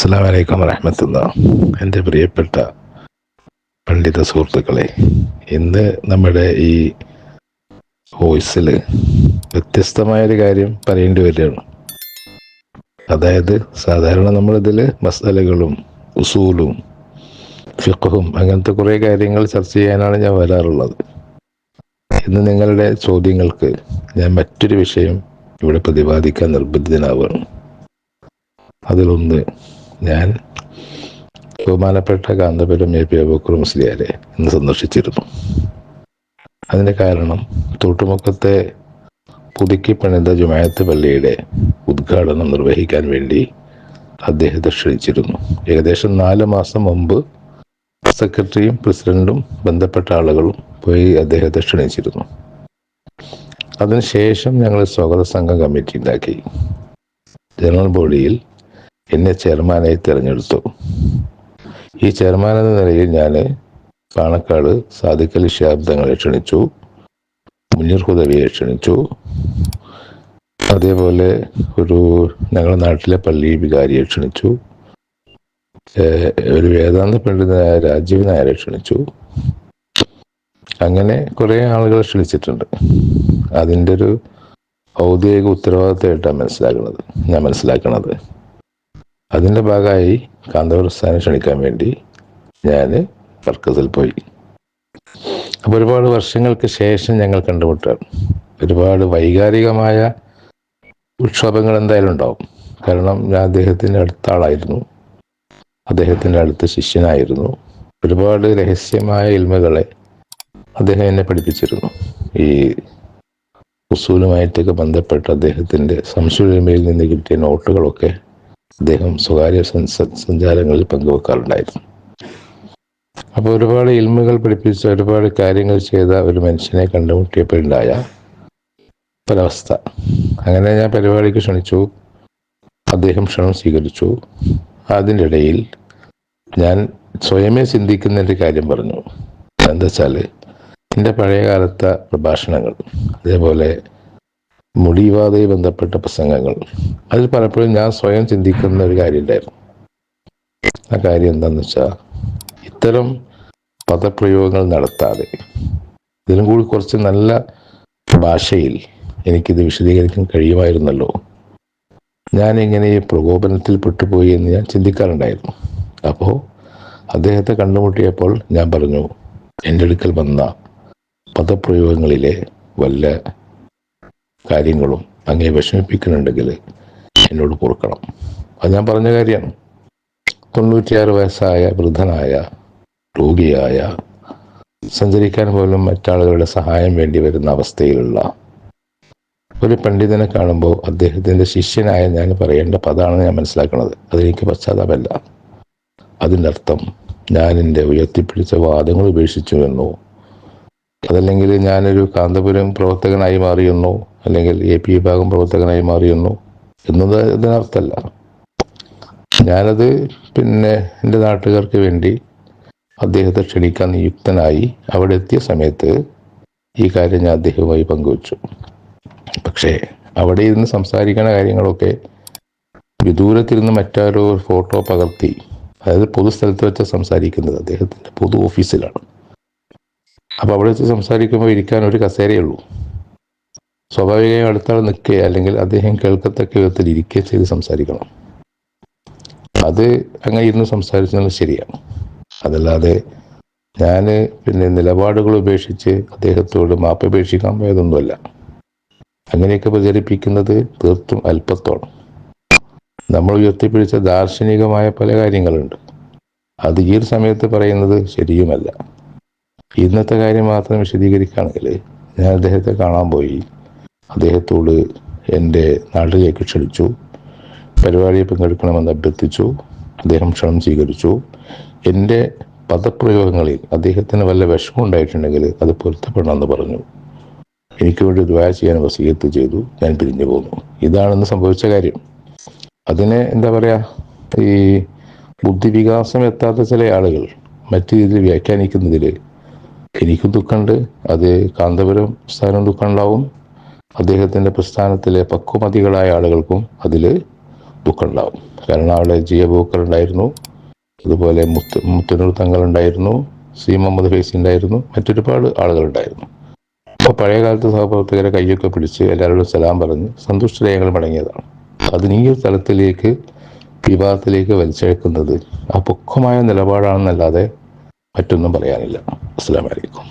അസ്സലാമു അലൈക്കും വറഹ്മത്തുള്ളാഹി. എൻ്റെ പ്രിയപ്പെട്ട പണ്ഡിത സുഹൃത്തുക്കളെ, ഇന്ന് നമ്മുടെ ഈ വോയിസിൽ വ്യത്യസ്തമായൊരു കാര്യം പറയേണ്ടി വരികയാണ്. അതായത് സാധാരണ നമ്മളിതിൽ മസ്അലകളും ഉസൂലും ഫിഖ്ഹും അങ്ങനത്തെ കുറേ കാര്യങ്ങൾ ചർച്ച ചെയ്യാനാണ് ഞാൻ വരാറുള്ളത്. ഇന്ന് നിങ്ങളുടെ ചോദ്യങ്ങൾക്ക് ഞാൻ മറ്റൊരു വിഷയം ഇവിടെ പ്രതിപാദിക്കാൻ നിർബന്ധിതനാവുകയാണ്. അതിലൊന്ന്, ഞാൻ ബഹുമാനപ്പെട്ട കാന്തപുരം എ പി അബൂബക്കർ മുസ്ലിയാരെ ഇന്ന് സന്ദർശിച്ചിരുന്നു. അതിൻ്റെ കാരണം, തോട്ടുമുക്കത്തെ പുതുക്കി പണിത ജുമാഅത്ത് പള്ളിയുടെ ഉദ്ഘാടനം നിർവഹിക്കാൻ വേണ്ടി അദ്ദേഹത്തെ ക്ഷണിച്ചിരുന്നു. ഏകദേശം 4 മാസം മുമ്പ് സെക്രട്ടറിയും പ്രസിഡന്റും ബന്ധപ്പെട്ട ആളുകളും പോയി അദ്ദേഹത്തെ ക്ഷണിച്ചിരുന്നു. അതിനുശേഷം ഞങ്ങൾ സ്വാഗത സംഘം കമ്മിറ്റി ഉണ്ടാക്കി. ജനറൽ ബോഡിയിൽ എന്നെ ചെയർമാനായി തിരഞ്ഞെടുത്തു. ഈ ചെയർമാൻ എന്ന നിലയിൽ ഞാൻ പാണക്കാട് സാദിഖ് അലി ശിഹാബ് തങ്ങളെ ക്ഷണിച്ചു, മുനീർ ഹുദവിയെ ക്ഷണിച്ചു, അതേപോലെ ഞങ്ങളുടെ നാട്ടിലെ പള്ളി വികാരിയെ ക്ഷണിച്ചു, ഒരു വേദാന്ത പണ്ഡിതനായ രാജീവ് നായരെ ക്ഷണിച്ചു. അങ്ങനെ കുറേ ആളുകളെ ക്ഷണിച്ചിട്ടുണ്ട്. അതിൻ്റെ ഒരു ഔദ്യോഗിക ഉത്തരവാദിത്തമായിട്ടാണ് ഞാൻ മനസ്സിലാക്കുന്നത്. അതിൻ്റെ ഭാഗമായി കാന്തപുരസ്ഥാനെ ക്ഷണിക്കാൻ വേണ്ടി ഞാൻ മർക്കസിൽ പോയി. അപ്പോൾ ഒരുപാട് വർഷങ്ങൾക്ക് ശേഷം ഞങ്ങൾ കണ്ടുമുട്ടുകയാണ്. ഒരുപാട് വൈകാരികമായ ഉക്ഷോഭങ്ങൾ എന്തായാലും ഉണ്ടാവും. കാരണം ഞാൻ അദ്ദേഹത്തിൻ്റെ അടുത്ത ആളായിരുന്നു, അദ്ദേഹത്തിൻ്റെ അടുത്ത ശിഷ്യനായിരുന്നു. ഒരുപാട് രഹസ്യമായ ഇൽമുകളെ അദ്ദേഹം എന്നെ പഠിപ്പിച്ചിരുന്നു. ഈ ഉസൂലുമായിട്ടൊക്കെ ബന്ധപ്പെട്ട അദ്ദേഹത്തിൻ്റെ സംശുലിമയിൽ നിന്ന് കിട്ടിയ നോട്ടുകളൊക്കെ അദ്ദേഹം സ്വകാര്യ സഞ്ചാരങ്ങളിൽ പങ്കുവെക്കാറുണ്ടായിരുന്നു. അപ്പോൾ ഒരുപാട് ഇൽമുകൾ പഠിപ്പിച്ച, ഒരുപാട് കാര്യങ്ങൾ ചെയ്ത ഒരു മനുഷ്യനെ കണ്ടുമുട്ടിയപ്പോഴുണ്ടായ ഒരവസ്ഥ. അങ്ങനെ ഞാൻ പരിപാടിക്ക് ക്ഷണിച്ചു, അദ്ദേഹം ക്ഷണം സ്വീകരിച്ചു. അതിൻ്റെ ഇടയിൽ ഞാൻ സ്വയമേ ചിന്തിക്കുന്നൊരു കാര്യം പറഞ്ഞു. എന്താ വെച്ചാൽ, എൻ്റെ പഴയകാലത്തെ പ്രഭാഷണങ്ങൾ, അതേപോലെ മുടിവാദവുമായി ബന്ധപ്പെട്ട പ്രസംഗങ്ങൾ, അതിൽ പലപ്പോഴും ഞാൻ സ്വയം ചിന്തിക്കുന്ന ഒരു കാര്യം ഉണ്ടായിരുന്നു. ആ കാര്യം എന്താണെന്ന് വെച്ചാൽ, ഇത്തരം പദപ്രയോഗങ്ങൾ നടത്താതെ ഇതിനും കൂടി കുറച്ച് നല്ല ഭാഷയിൽ എനിക്കിത് വിശദീകരിക്കാൻ കഴിയുമായിരുന്നല്ലോ. ഞാനിങ്ങനെ ഈ പ്രകോപനത്തിൽ പെട്ടുപോയി എന്ന് ഞാൻ ചിന്തിക്കാറുണ്ടായിരുന്നു. അപ്പോൾ അദ്ദേഹത്തെ കണ്ടുമുട്ടിയപ്പോൾ ഞാൻ പറഞ്ഞു, എൻ്റെ അടുക്കൽ വന്ന പദപ്രയോഗങ്ങളിലെ വല്ല കാര്യങ്ങളും അങ്ങേ വിഷമിപ്പിക്കുന്നുണ്ടെങ്കിൽ എന്നോട് പൊറുക്കണം. അത് ഞാൻ പറഞ്ഞ കാര്യമാണ്. 96 വയസ്സായ വൃദ്ധനായ, രോഗിയായ, സഞ്ചരിക്കാൻ പോലും മറ്റാളുകളുടെ സഹായം വേണ്ടി വരുന്ന അവസ്ഥയിലുള്ള ഒരു പണ്ഡിതനെ കാണുമ്പോൾ അദ്ദേഹത്തിൻ്റെ ശിഷ്യനായ ഞാൻ പറയേണ്ട പദമാണ് ഞാൻ മനസ്സിലാക്കുന്നത്. അതെനിക്ക് പശ്ചാത്താപമല്ല. അതിൻ്റെ അർത്ഥം ഞാൻ എൻ്റെ ഉയർത്തിപ്പിടിച്ച വാദങ്ങൾ ഉപേക്ഷിച്ചു എന്നോ, അതല്ലെങ്കിൽ ഞാനൊരു കാന്തപുരം പ്രവർത്തകനായി മാറിയെന്നോ, അല്ലെങ്കിൽ AP വിഭാഗം പ്രവർത്തകനായി മാറിയെന്നോ എന്നത് ഇതിനർത്ഥമല്ല. ഞാനത് എൻ്റെ നാട്ടുകാർക്ക് വേണ്ടി അദ്ദേഹത്തെ ക്ഷണിക്കാൻ നിയുക്തനായി അവിടെ എത്തിയ സമയത്ത് ഈ കാര്യം ഞാൻ അദ്ദേഹവുമായി പങ്കുവച്ചു. പക്ഷേ അവിടെ ഇരുന്ന് സംസാരിക്കുന്ന കാര്യങ്ങളൊക്കെ വിദൂരത്തിരുന്ന് മറ്റാരോ ഫോട്ടോ പകർത്തി, അതായത് പൊതുസ്ഥലത്ത് വെച്ച് സംസാരിക്കുന്നത് അദ്ദേഹത്തിൻ്റെ പൊതു ഓഫീസിലാണ്. അപ്പോൾ അവിടെ വെച്ച് സംസാരിക്കുമ്പോൾ ഇരിക്കാൻ ഒരു കസേരയുള്ളൂ. സ്വാഭാവികമായും അടുത്താൾ നിൽക്കുക, അല്ലെങ്കിൽ അദ്ദേഹം കേൾക്കത്തക്ക വിധത്തിൽ ഇരിക്കുക ചെയ്ത് സംസാരിക്കണം. അത് അങ്ങനെ ഇരുന്ന് സംസാരിച്ചത് ശരിയാണ്. അതല്ലാതെ ഞാൻ നിലപാടുകൾ ഉപേക്ഷിച്ച് അദ്ദേഹത്തോട് മാപ്പപേക്ഷിക്കാൻ പോയതൊന്നുമല്ല. അങ്ങനെയൊക്കെ പ്രചരിപ്പിക്കുന്നത് തീർത്തും അല്പത്തോളം. നമ്മൾ ഉയർത്തിപ്പിടിച്ച ദാർശനികമായ പല കാര്യങ്ങളുണ്ട്. അത് ഈ ഒരു സമയത്ത് പറയുന്നത് ശരിയുമല്ല. ഇന്നത്തെ കാര്യം മാത്രം വിശദീകരിക്കുകയാണെങ്കിൽ, ഞാൻ അദ്ദേഹത്തെ കാണാൻ പോയി. അദ്ദേഹത്തോട് എൻ്റെ നാട്ടിലേക്ക് ക്ഷണിച്ചു, പരിപാടിയിൽ പങ്കെടുക്കണമെന്ന് അഭ്യർത്ഥിച്ചു. അദ്ദേഹം ക്ഷണം സ്വീകരിച്ചു. എൻ്റെ പദപ്രയോഗങ്ങളിൽ അദ്ദേഹത്തിന് വല്ല വിഷമം ഉണ്ടായിട്ടുണ്ടെങ്കിൽ അത് പൊരുത്തപ്പെടണമെന്ന് പറഞ്ഞു. എനിക്ക് വേണ്ടി ദുആ ചെയ്യാൻ വസിയത്ത് ചെയ്തു. ഞാൻ പിരിഞ്ഞു പോന്നു. ഇതാണെന്ന് സംഭവിച്ച കാര്യം. അതിനെ എന്താ പറയുക, ഈ ബുദ്ധിവികാസം എത്താത്ത ചില ആളുകൾ മറ്റു രീതിയിൽ വ്യാഖ്യാനിക്കുന്നതിൽ എനിക്കും ദുഃഖമുണ്ട്. അത് കാന്തപുരം ദുഃഖം ഉണ്ടാവും. അദ്ദേഹത്തിൻ്റെ പ്രസ്ഥാനത്തിലെ പക്വമതികളായ ആളുകൾക്കും അതിൽ ദുഃഖമുണ്ടാവും. കാരണം അവിടെ ജിയ ബൂക്കർ ഉണ്ടായിരുന്നു, അതുപോലെ മുത്തനൂർ തങ്ങളുണ്ടായിരുന്നു, സി മുഹമ്മദ് ഫൈസി ഉണ്ടായിരുന്നു, മറ്റൊരുപാട് ആളുകളുണ്ടായിരുന്നു. അപ്പോൾ പഴയ കാലത്ത് സഹപ്രവർത്തകരെ കൈയൊക്കെ പിടിച്ച് എല്ലാവരോടും സലാം പറഞ്ഞ് സന്തുഷ്ടരേഖകൾ മടങ്ങിയതാണ്. അതിന് ഈ ഒരു തലത്തിലേക്ക് വിവാദത്തിലേക്ക് വലിച്ചഴക്കുന്നത് അപക്വമായ നിലപാടാണെന്നല്ലാതെ മറ്റൊന്നും പറയാനില്ല. അസ്സലാമു അലൈക്കും.